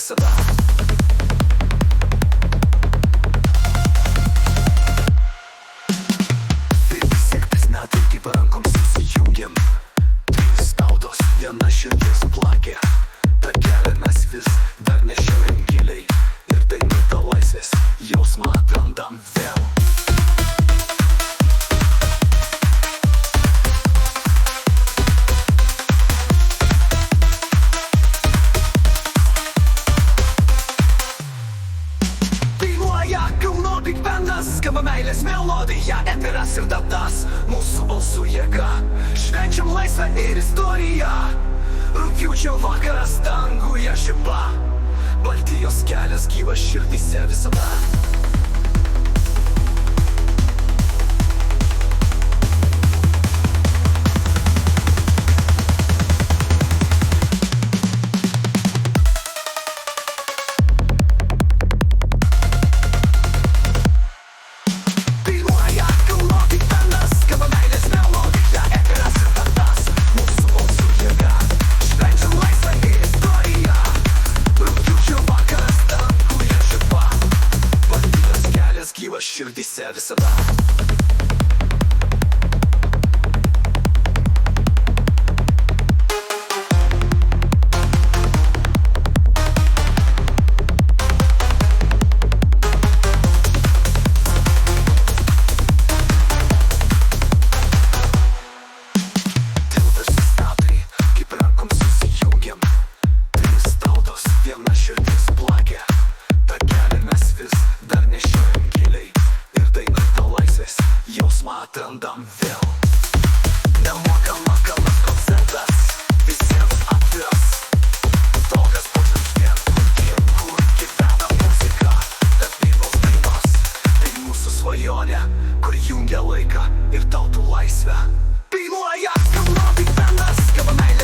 visada. Tai vis tiek tais metai, kaip rankom susijungiam. Trys tautos, viena širdis plakė. Ta kelią mes vis dar nešiojam giliai. Ir tai ta laisvės jausmą atrandam vėl. Skamba meilės melodija, eteras ir datas, mūsų balsų jėga. Švenčiam laisvę ir istoriją. Rugpjūčio vakaras danguje žiba. Baltijos kelias gyvas širdyse visada. Širdyse visada. Tiltas įstatai, kaip rankom susijungiam. Trys tautos, viena širdis plakė. Ta kelią mes vis dar nešiojam giliai. Ir daina ta laisvės jausmą atrandam vėl. Nemokamas kalnas koncertas, visiems atviras. Tokias būtent vien, kur gyvena muzika. Tapybos dainos, tai mūsų svajonė, kur jungia laiką ir tautų laisvę. Dainuoja kalno big bandas, skamba meilė.